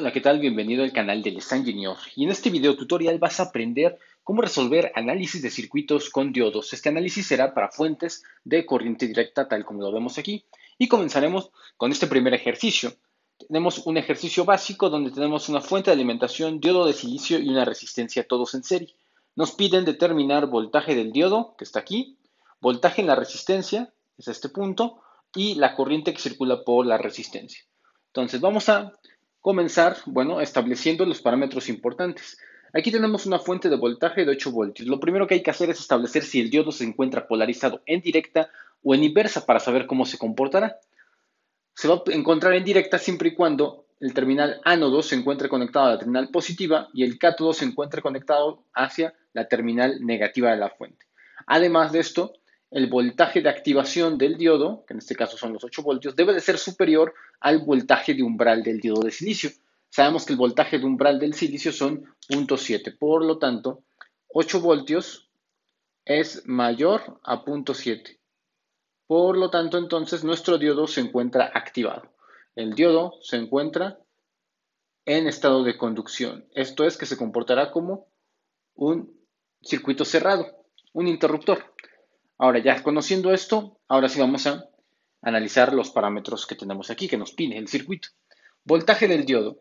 Hola, ¿qué tal? Bienvenido al canal del Engineer. Y en este video tutorial vas a aprender cómo resolver análisis de circuitos con diodos. Este análisis será para fuentes de corriente directa, tal como lo vemos aquí. Y comenzaremos con este primer ejercicio. Tenemos un ejercicio básico donde tenemos una fuente de alimentación, diodo de silicio y una resistencia todos en serie. Nos piden determinar voltaje del diodo, que está aquí, voltaje en la resistencia, es este punto, y la corriente que circula por la resistencia. Entonces vamos a comenzar, bueno, estableciendo los parámetros importantes. Aquí tenemos una fuente de voltaje de 8 voltios. Lo primero que hay que hacer es establecer si el diodo se encuentra polarizado en directa o en inversa para saber cómo se comportará. Se va a encontrar en directa siempre y cuando el terminal ánodo se encuentre conectado a la terminal positiva y el cátodo se encuentre conectado hacia la terminal negativa de la fuente. Además de esto, el voltaje de activación del diodo, que en este caso son los 8 voltios, debe de ser superior al voltaje de umbral del diodo de silicio. Sabemos que el voltaje de umbral del silicio son 0.7, por lo tanto, 8 voltios es mayor a 0.7. Por lo tanto, entonces, nuestro diodo se encuentra activado. El diodo se encuentra en estado de conducción. Esto es que se comportará como un circuito cerrado, un interruptor. Ahora, ya conociendo esto, ahora sí vamos a analizar los parámetros que tenemos aquí, que nos pide el circuito. Voltaje del diodo.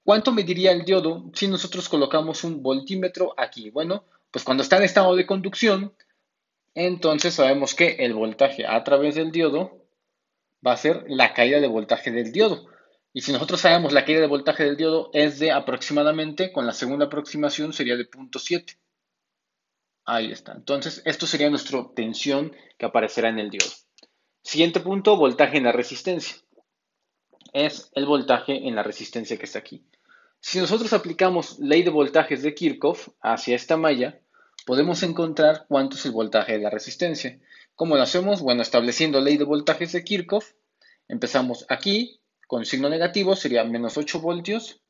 ¿Cuánto mediría el diodo si nosotros colocamos un voltímetro aquí? Bueno, pues cuando está en estado de conducción, entonces sabemos que el voltaje a través del diodo va a ser la caída de voltaje del diodo. Y si nosotros sabemos la caída de voltaje del diodo es de aproximadamente, con la segunda aproximación sería de 0.7. Ahí está. Entonces, esto sería nuestra tensión que aparecerá en el diodo. Siguiente punto, voltaje en la resistencia. Es el voltaje en la resistencia que está aquí. Si nosotros aplicamos ley de voltajes de Kirchhoff hacia esta malla, podemos encontrar cuánto es el voltaje de la resistencia. ¿Cómo lo hacemos? Bueno, estableciendo ley de voltajes de Kirchhoff, empezamos aquí con signo negativo, sería menos 8 voltios,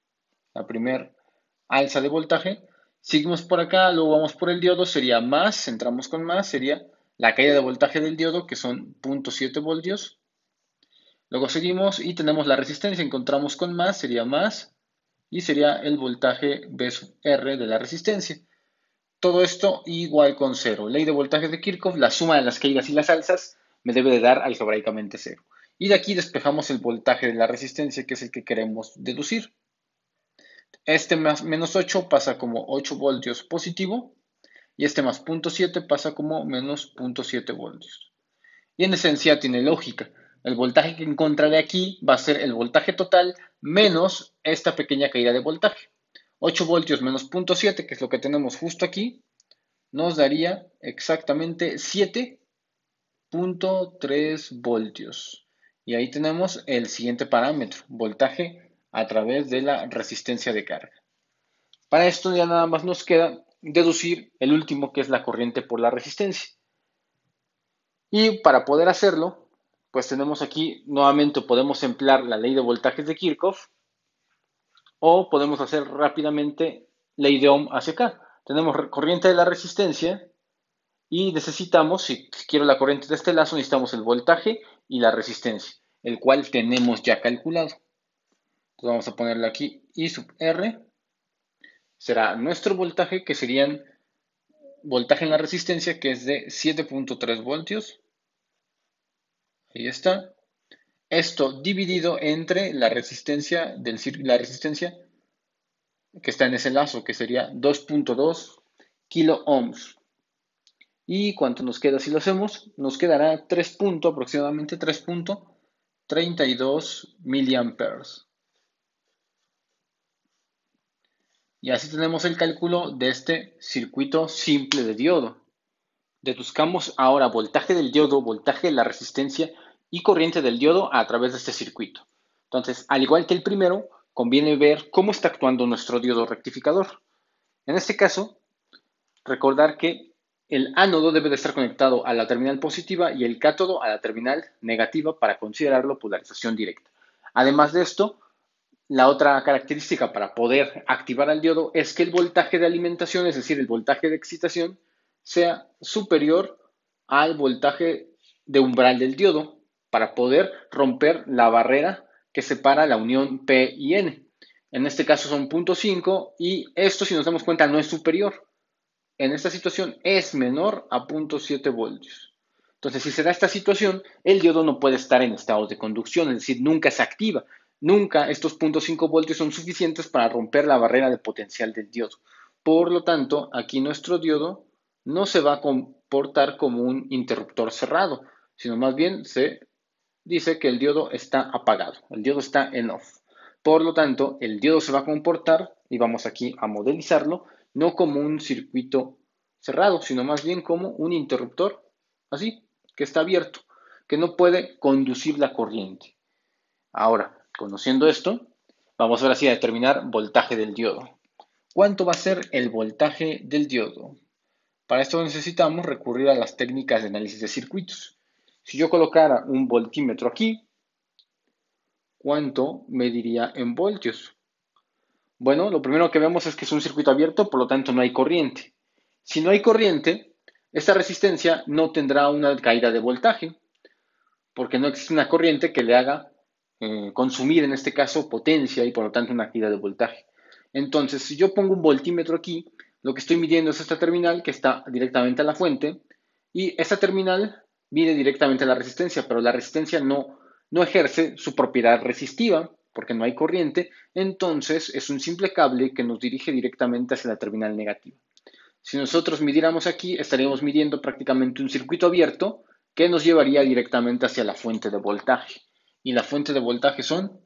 la primera alza de voltaje. Seguimos por acá, luego vamos por el diodo, sería más, entramos con más, sería la caída de voltaje del diodo, que son 0.7 voltios. Luego seguimos y tenemos la resistencia, encontramos con más, sería más, y sería el voltaje V sub R de la resistencia. Todo esto igual con cero. Ley de voltajes de Kirchhoff, la suma de las caídas y las alzas me debe de dar algebraicamente cero. Y de aquí despejamos el voltaje de la resistencia, que es el que queremos deducir. Este más menos 8 pasa como 8 voltios positivo y este más 0.7 pasa como menos 0.7 voltios. Y en esencia tiene lógica. El voltaje que encontraré aquí va a ser el voltaje total menos esta pequeña caída de voltaje. 8 voltios menos 0.7, que es lo que tenemos justo aquí, nos daría exactamente 7.3 voltios. Y ahí tenemos el siguiente parámetro, voltaje a través de la resistencia de carga. Para esto ya nada más nos queda deducir el último, que es la corriente por la resistencia. Y para poder hacerlo, pues tenemos aquí nuevamente, podemos emplear la ley de voltajes de Kirchhoff o podemos hacer rápidamente ley de Ohm hacia acá. Tenemos corriente de la resistencia y necesitamos, si quiero la corriente de este lazo, necesitamos el voltaje y la resistencia, el cual tenemos ya calculado. Entonces vamos a ponerle aquí I sub R, será nuestro voltaje, que serían voltaje en la resistencia, que es de 7.3 voltios. Ahí está. Esto dividido entre la resistencia, la resistencia que está en ese lazo, que sería 2.2 kilo ohms. ¿Y cuánto nos queda si lo hacemos? Nos quedará aproximadamente 3.32 miliamperes. Y así tenemos el cálculo de este circuito simple de diodo. Deduzcamos ahora voltaje del diodo, voltaje de la resistencia y corriente del diodo a través de este circuito. Entonces, al igual que el primero, conviene ver cómo está actuando nuestro diodo rectificador. En este caso, recordar que el ánodo debe de estar conectado a la terminal positiva y el cátodo a la terminal negativa para considerarlo polarización directa. Además de esto, la otra característica para poder activar al diodo es que el voltaje de alimentación, es decir, el voltaje de excitación, sea superior al voltaje de umbral del diodo para poder romper la barrera que separa la unión P y N. En este caso son 0,5 y esto, si nos damos cuenta, no es superior. En esta situación es menor a 0,7 voltios. Entonces, si se da esta situación, el diodo no puede estar en estado de conducción, es decir, nunca se activa. Nunca estos 0,5 voltios son suficientes para romper la barrera de potencial del diodo. Por lo tanto, aquí nuestro diodo no se va a comportar como un interruptor cerrado, sino más bien se dice que el diodo está apagado, el diodo está en off. Por lo tanto, el diodo se va a comportar, y vamos aquí a modelizarlo, no como un circuito cerrado, sino más bien como un interruptor, así, que está abierto, que no puede conducir la corriente. Ahora, conociendo esto, vamos ahora sí a determinar voltaje del diodo. ¿Cuánto va a ser el voltaje del diodo? Para esto necesitamos recurrir a las técnicas de análisis de circuitos. Si yo colocara un voltímetro aquí, ¿cuánto mediría en voltios? Bueno, lo primero que vemos es que es un circuito abierto, por lo tanto no hay corriente. Si no hay corriente, esta resistencia no tendrá una caída de voltaje, porque no existe una corriente que le haga consumir, en este caso, potencia y por lo tanto una caída de voltaje. Entonces, si yo pongo un voltímetro aquí, lo que estoy midiendo es esta terminal que está directamente a la fuente y esta terminal mide directamente la resistencia, pero la resistencia no ejerce su propiedad resistiva porque no hay corriente, entonces es un simple cable que nos dirige directamente hacia la terminal negativa. Si nosotros midiéramos aquí, estaríamos midiendo prácticamente un circuito abierto que nos llevaría directamente hacia la fuente de voltaje. Y la fuente de voltaje son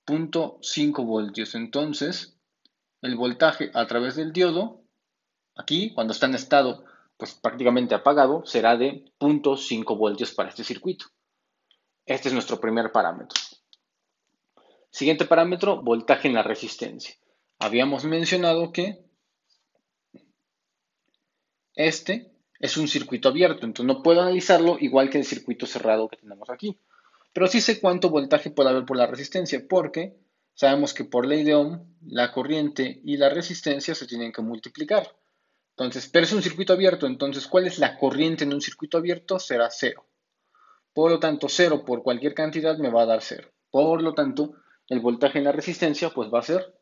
0,5 voltios. Entonces, el voltaje a través del diodo, aquí, cuando está en estado pues prácticamente apagado, será de 0,5 voltios para este circuito. Este es nuestro primer parámetro. Siguiente parámetro, voltaje en la resistencia. Habíamos mencionado que este es un circuito abierto, entonces no puedo analizarlo igual que el circuito cerrado que tenemos aquí. Pero sí sé cuánto voltaje puede haber por la resistencia, porque sabemos que por ley de Ohm, la corriente y la resistencia se tienen que multiplicar. Entonces, pero es un circuito abierto, entonces, ¿cuál es la corriente en un circuito abierto? Será cero. Por lo tanto, cero por cualquier cantidad me va a dar cero. Por lo tanto, el voltaje en la resistencia pues va a ser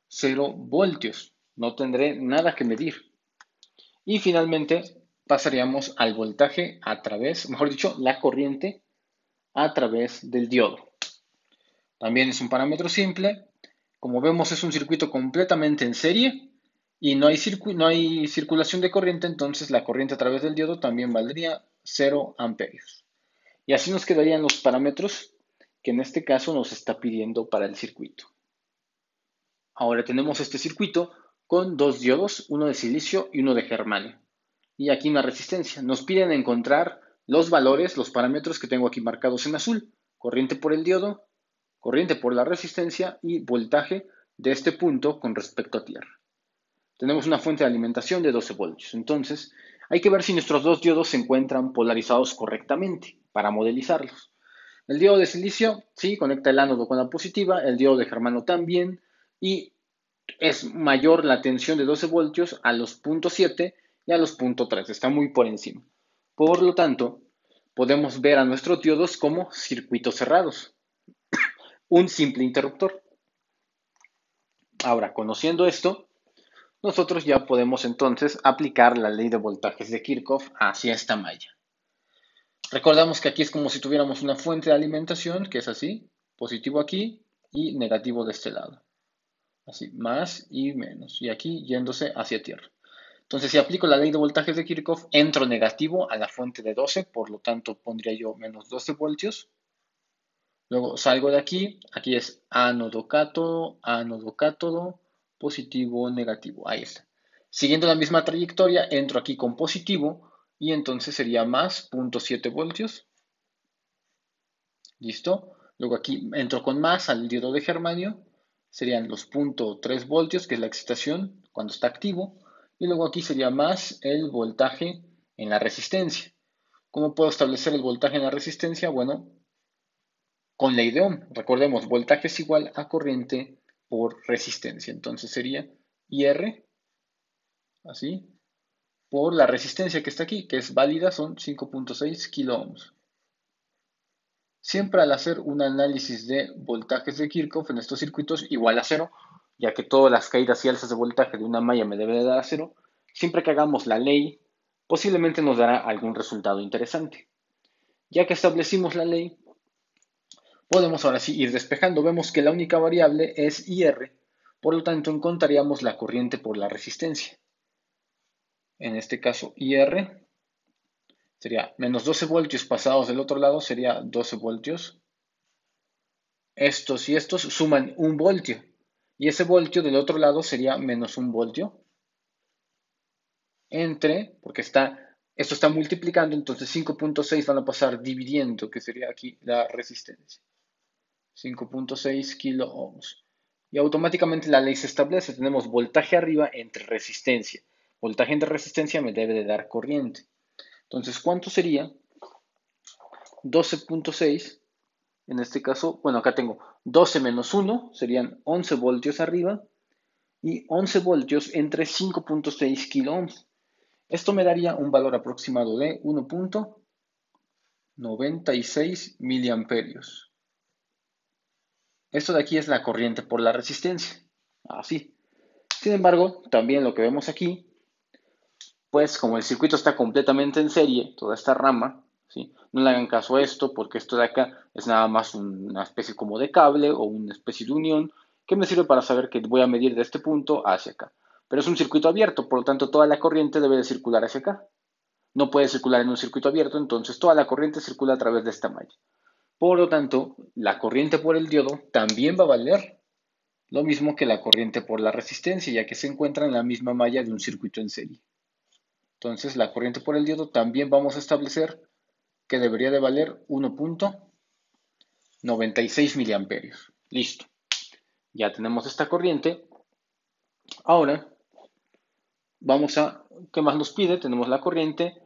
0 voltios. No tendré nada que medir. Y finalmente pasaríamos al voltaje a través, mejor dicho, la corriente a través del diodo. También es un parámetro simple. Como vemos, es un circuito completamente en serie y no hay circulación de corriente, entonces la corriente a través del diodo también valdría 0 amperios. Y así nos quedarían los parámetros que en este caso nos está pidiendo para el circuito. Ahora tenemos este circuito con dos diodos, uno de silicio y uno de germanio. Y aquí una resistencia. Nos piden encontrar los valores, los parámetros que tengo aquí marcados en azul. Corriente por el diodo, corriente por la resistencia y voltaje de este punto con respecto a tierra. Tenemos una fuente de alimentación de 12 voltios. Entonces, hay que ver si nuestros dos diodos se encuentran polarizados correctamente para modelizarlos. El diodo de silicio, sí, conecta el ánodo con la positiva, el diodo de germano también, y es mayor la tensión de 12 voltios a los 0,7 y a los 0,3, está muy por encima. Por lo tanto, podemos ver a nuestros diodos como circuitos cerrados, un simple interruptor. Ahora, conociendo esto, nosotros ya podemos entonces aplicar la ley de voltajes de Kirchhoff hacia esta malla. Recordamos que aquí es como si tuviéramos una fuente de alimentación, que es así, positivo aquí y negativo de este lado. Así, más y menos. Y aquí yéndose hacia tierra. Entonces, si aplico la ley de voltajes de Kirchhoff, entro negativo a la fuente de 12, por lo tanto pondría yo menos 12 voltios. Luego salgo de aquí, aquí es ánodo, cátodo, positivo, negativo. Ahí está. Siguiendo la misma trayectoria, entro aquí con positivo y entonces sería más 0,7 voltios. ¿Listo? Luego aquí entro con más al diodo de germanio, serían los 0,3 voltios, que es la excitación cuando está activo. Y luego aquí sería más el voltaje en la resistencia. ¿Cómo puedo establecer el voltaje en la resistencia? Bueno, con ley de Ohm. Recordemos, voltaje es igual a corriente por resistencia. Entonces sería IR, así, por la resistencia que está aquí, que es válida, son 5,6 kilo ohms. Siempre al hacer un análisis de voltajes de Kirchhoff en estos circuitos igual a cero, ya que todas las caídas y alzas de voltaje de una malla me deben de dar a cero, siempre que hagamos la ley, posiblemente nos dará algún resultado interesante. Ya que establecimos la ley, podemos ahora sí ir despejando. Vemos que la única variable es IR, por lo tanto encontraríamos la corriente por la resistencia. En este caso, IR sería menos 12 voltios pasados del otro lado, sería 12 voltios. Estos y estos suman un voltio. Y ese voltio del otro lado sería menos un voltio. Porque esto está multiplicando, entonces 5.6 van a pasar dividiendo, que sería aquí la resistencia. 5.6 kilo ohms. Y automáticamente la ley se establece. Tenemos voltaje arriba entre resistencia. Voltaje entre resistencia me debe de dar corriente. Entonces, ¿cuánto sería? 12.6. En este caso, bueno, acá tengo 12 menos 1, serían 11 voltios arriba. Y 11 voltios entre 5.6 kilo ohms. Esto me daría un valor aproximado de 1.96 miliamperios. Esto de aquí es la corriente por la resistencia. Así. Sin embargo, también lo que vemos aquí, pues como el circuito está completamente en serie, toda esta rama, ¿sí? No le hagan caso a esto porque esto de acá es nada más una especie como de cable o una especie de unión que me sirve para saber que voy a medir de este punto hacia acá. Pero es un circuito abierto, por lo tanto toda la corriente debe de circular hacia acá. No puede circular en un circuito abierto, entonces toda la corriente circula a través de esta malla. Por lo tanto, la corriente por el diodo también va a valer lo mismo que la corriente por la resistencia, ya que se encuentra en la misma malla de un circuito en serie. Entonces, la corriente por el diodo también vamos a establecer que debería de valer 1.96 miliamperios. Listo. Ya tenemos esta corriente. Ahora, ¿qué más nos pide? Tenemos la corriente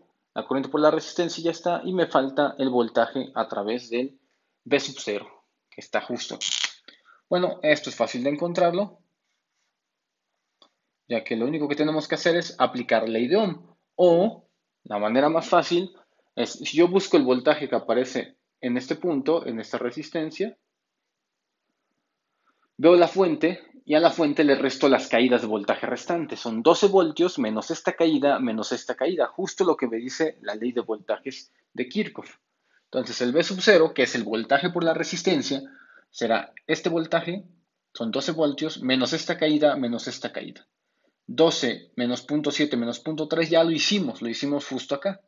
por la resistencia ya está, y me falta el voltaje a través del V sub 0, que está justo aquí. Bueno, esto es fácil de encontrarlo, ya que lo único que tenemos que hacer es aplicar ley de Ohm. O la manera más fácil es, si yo busco el voltaje que aparece en este punto, en esta resistencia, veo la fuente y a la fuente le resto las caídas de voltaje restantes. Son 12 voltios menos esta caída, justo lo que me dice la ley de voltajes de Kirchhoff. Entonces el V sub 0, que es el voltaje por la resistencia, será este voltaje, son 12 voltios, menos esta caída, menos esta caída. 12 menos 0.7 menos 0.3 ya lo hicimos justo acá.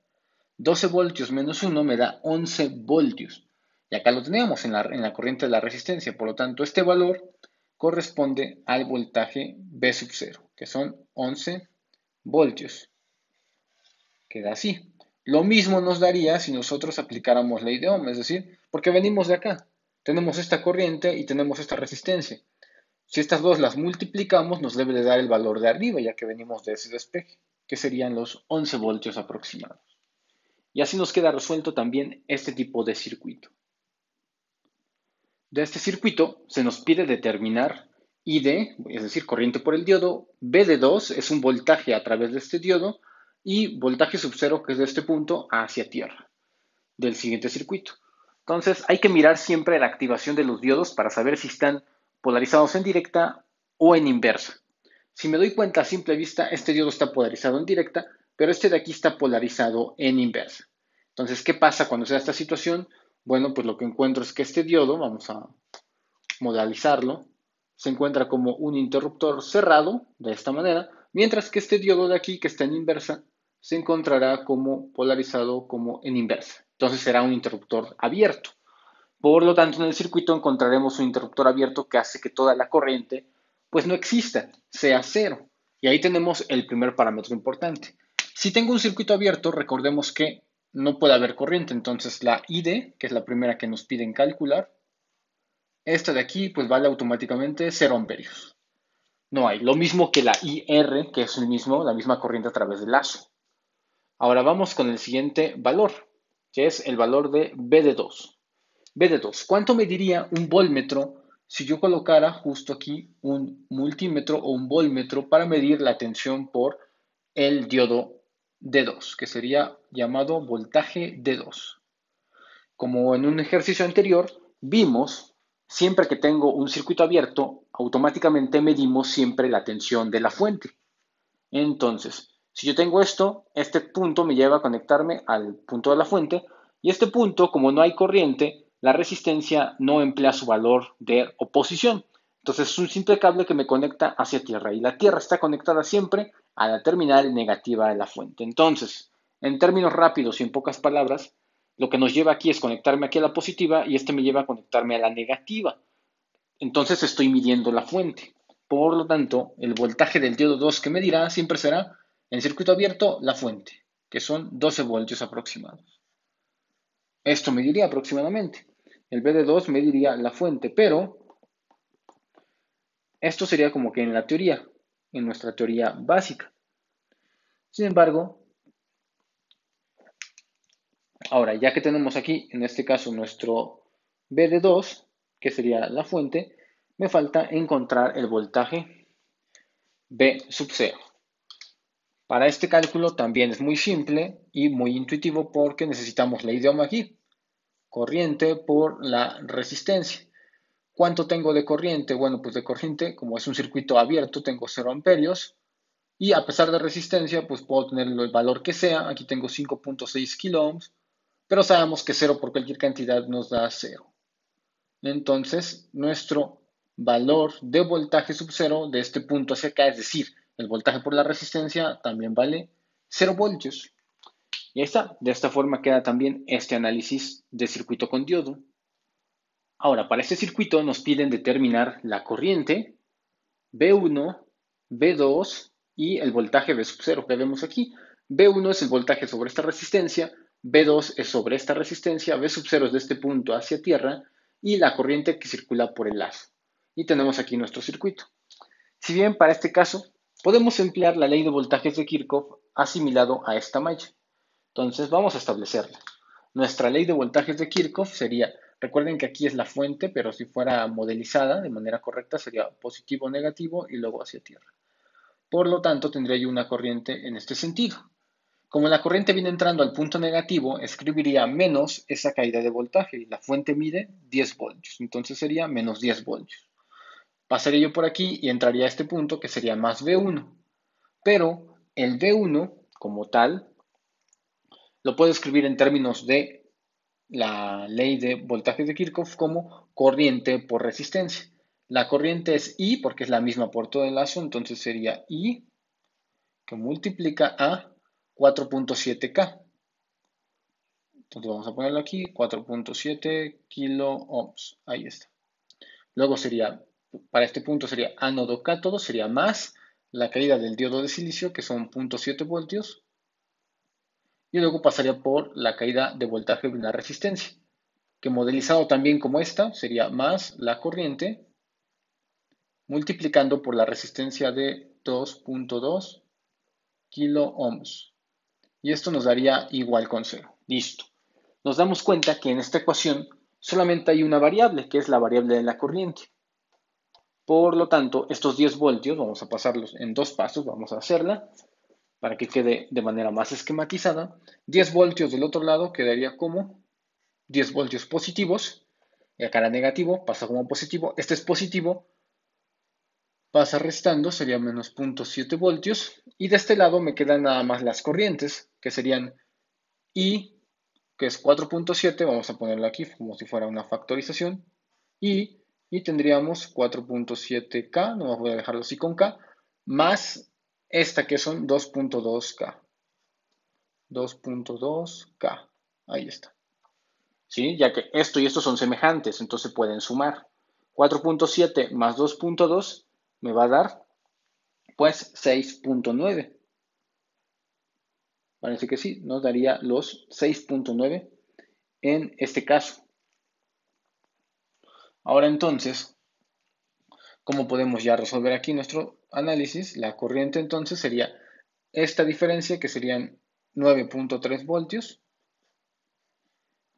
12 voltios menos 1 me da 11 voltios. Y acá lo teníamos en la corriente de la resistencia. Por lo tanto, este valor corresponde al voltaje V sub 0, que son 11 voltios. Queda así. Lo mismo nos daría si nosotros aplicáramos ley de Ohm, es decir, porque venimos de acá. Tenemos esta corriente y tenemos esta resistencia. Si estas dos las multiplicamos, nos debe de dar el valor de arriba, ya que venimos de ese despeje, que serían los 11 voltios aproximados. Y así nos queda resuelto también este tipo de circuito. De este circuito se nos pide determinar ID, es decir, corriente por el diodo, B de 2 es un voltaje a través de este diodo, y voltaje sub 0, que es de este punto hacia tierra, del siguiente circuito. Entonces hay que mirar siempre la activación de los diodos para saber si están polarizados en directa o en inversa. Si me doy cuenta a simple vista, este diodo está polarizado en directa, pero este de aquí está polarizado en inversa. Entonces, ¿qué pasa cuando se da esta situación? Bueno, pues lo que encuentro es que este diodo, vamos a modalizarlo, se encuentra como un interruptor cerrado, de esta manera, mientras que este diodo de aquí, que está en inversa, se encontrará como polarizado como en inversa. Entonces será un interruptor abierto. Por lo tanto, en el circuito encontraremos un interruptor abierto que hace que toda la corriente pues no exista, sea cero. Y ahí tenemos el primer parámetro importante. Si tengo un circuito abierto, recordemos que no puede haber corriente. Entonces la ID, que es la primera que nos piden calcular, esta de aquí pues vale automáticamente 0 amperios. No hay. Lo mismo que la IR, que es la misma corriente a través del lazo. Ahora vamos con el siguiente valor, que es el valor de B de 2. B de 2. ¿Cuánto mediría un voltmetro si yo colocara justo aquí un multímetro o un voltmetro para medir la tensión por el diodo D2, que sería llamado voltaje D2? Como en un ejercicio anterior, vimos Siempre que tengo un circuito abierto, automáticamente medimos siempre la tensión de la fuente. Entonces, si yo tengo esto, este punto me lleva a conectarme al punto de la fuente y este punto, como no hay corriente, la resistencia no emplea su valor de oposición. Entonces es un simple cable que me conecta hacia tierra y la tierra está conectada siempre a la terminal negativa de la fuente. Entonces, en términos rápidos y en pocas palabras, lo que nos lleva aquí es conectarme aquí a la positiva y este me lleva a conectarme a la negativa. Entonces estoy midiendo la fuente. Por lo tanto, el voltaje del diodo 2 que medirá siempre será en circuito abierto la fuente, que son 12 voltios aproximados. Esto mediría aproximadamente. El BD2 mediría la fuente, pero esto sería como que en la teoría, en nuestra teoría básica. Sin embargo, ahora ya que tenemos aquí, en este caso, nuestro BD2, que sería la fuente, me falta encontrar el voltaje B sub 0. Para este cálculo también es muy simple y muy intuitivo porque necesitamos la idioma aquí, corriente por la resistencia. ¿Cuánto tengo de corriente? Bueno, pues de corriente, como es un circuito abierto, tengo 0 amperios y a pesar de resistencia, pues puedo tener el valor que sea. Aquí tengo 5.6 kilo ohms, pero sabemos que 0 por cualquier cantidad nos da 0. Entonces, nuestro valor de voltaje sub 0 de este punto hacia acá, es decir, el voltaje por la resistencia, también vale 0 voltios. Y ahí está. De esta forma queda también este análisis de circuito con diodo. Ahora, para este circuito nos piden determinar la corriente B1, B2 y el voltaje B sub 0 que vemos aquí. B1 es el voltaje sobre esta resistencia, B2 es sobre esta resistencia, B sub 0 es de este punto hacia tierra y la corriente que circula por el lazo. Y tenemos aquí nuestro circuito. Si bien para este caso podemos emplear la ley de voltajes de Kirchhoff asimilado a esta malla. Entonces vamos a establecerla. Nuestra ley de voltajes de Kirchhoff sería, recuerden que aquí es la fuente, pero si fuera modelizada de manera correcta sería positivo o negativo y luego hacia tierra. Por lo tanto, tendría yo una corriente en este sentido. Como la corriente viene entrando al punto negativo, escribiría menos esa caída de voltaje y la fuente mide 10 voltios, entonces sería menos 10 voltios. Pasaría yo por aquí y entraría a este punto que sería más V1, pero el V1 como tal lo puedo escribir en términos de la ley de voltaje de Kirchhoff como corriente por resistencia. La corriente es I porque es la misma por todo el lazo, entonces sería I que multiplica a 4.7K. Entonces vamos a ponerlo aquí, 4.7 kilo ohms. Ahí está. Luego sería, para este punto sería ánodo cátodo, sería más la caída del diodo de silicio, que son 0.7 voltios, y luego pasaría por la caída de voltaje de una resistencia, que modelizado también como esta, sería más la corriente multiplicando por la resistencia de 2.2 kilo ohms. Y esto nos daría igual con 0. Listo. Nos damos cuenta que en esta ecuación solamente hay una variable, que es la variable de la corriente. Por lo tanto, estos 10 voltios, vamos a pasarlos en dos pasos, vamos a hacerla para que quede de manera más esquematizada. 10 voltios del otro lado quedaría como 10 voltios positivos. Y acá era negativo, pasa como positivo. Este es positivo, pasa restando, sería menos 0.7 voltios. Y de este lado me quedan nada más las corrientes, que serían I, que es 4.7, vamos a ponerlo aquí como si fuera una factorización. Y tendríamos 4.7K, no voy a dejarlo así con K, más esta que son 2.2K. 2.2K, ahí está. ¿Sí? Ya que esto y esto son semejantes, entonces pueden sumar. 4.7 más 2.2 me va a dar pues 6.9. Parece que sí, nos daría los 6.9 en este caso. Ahora entonces, ¿cómo podemos ya resolver aquí nuestro análisis? La corriente entonces sería esta diferencia que serían 9.3 voltios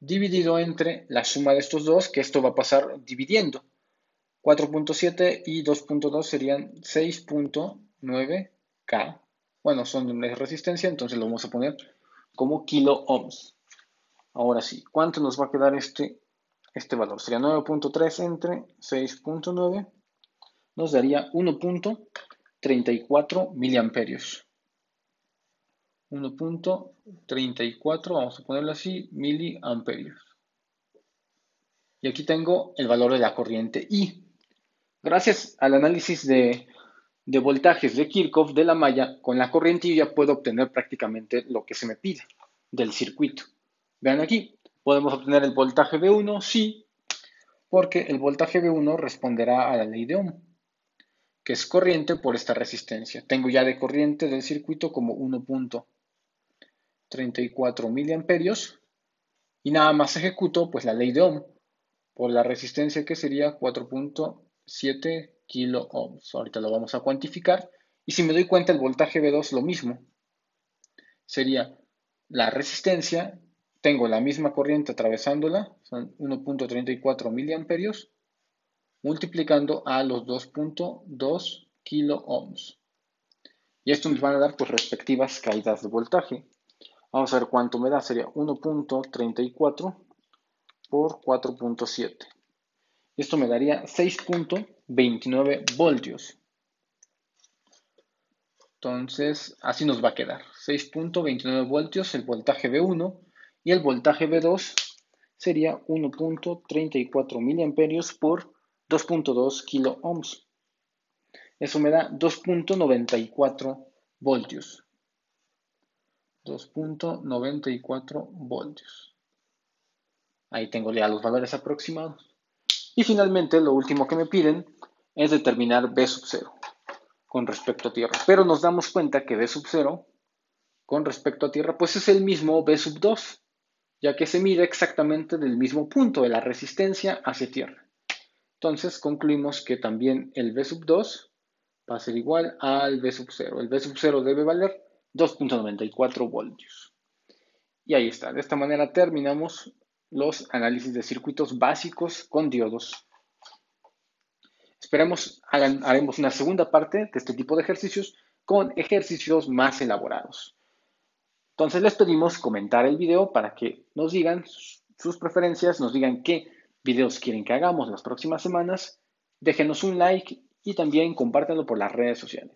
dividido entre la suma de estos dos, que esto va a pasar dividiendo. 4.7 y 2.2 serían 6.9K. Bueno, son de resistencia, entonces lo vamos a poner como kilo ohms. Ahora sí, ¿cuánto nos va a quedar este este valor sería 9.3 entre 6.9, nos daría 1.34 miliamperios. 1.34, vamos a ponerlo así, miliamperios. Y aquí tengo el valor de la corriente I. Gracias al análisis de voltajes de Kirchhoff de la malla, con la corriente I ya puedo obtener prácticamente lo que se me pide del circuito. Vean aquí, podemos obtener el voltaje V1, sí, porque el voltaje V1 responderá a la ley de Ohm, que es corriente por esta resistencia. Tengo ya de corriente del circuito como 1.34 miliamperios y nada más ejecuto pues la ley de Ohm por la resistencia que sería 4.7 kilo ohms. Ahorita lo vamos a cuantificar. Y si me doy cuenta, el voltaje V2 lo mismo. Sería la resistencia, tengo la misma corriente atravesándola, son 1.34 miliamperios, multiplicando a los 2.2 kilo ohms. Y esto nos van a dar pues respectivas caídas de voltaje. Vamos a ver cuánto me da, sería 1.34 por 4.7. Esto me daría 6.29 voltios. Entonces, así nos va a quedar. 6.29 voltios el voltaje V1 y el voltaje V2 sería 1.34 miliamperios por 2.2 kilo ohms. Eso me da 2.94 voltios. 2.94 voltios. Ahí tengo ya los valores aproximados. Y finalmente, lo último que me piden es determinar V sub 0 con respecto a tierra. Pero nos damos cuenta que V sub 0 con respecto a tierra, pues es el mismo V sub 2, ya que se mide exactamente del mismo punto de la resistencia hacia tierra. Entonces concluimos que también el V sub 2 va a ser igual al V sub 0. El V sub 0 debe valer 2.94 voltios. Y ahí está. De esta manera terminamos los análisis de circuitos básicos con diodos. Esperemos haremos una segunda parte de este tipo de ejercicios con ejercicios más elaborados. Entonces les pedimos comentar el video para que nos digan sus preferencias, nos digan qué videos quieren que hagamos las próximas semanas. Déjenos un like y también compártanlo por las redes sociales.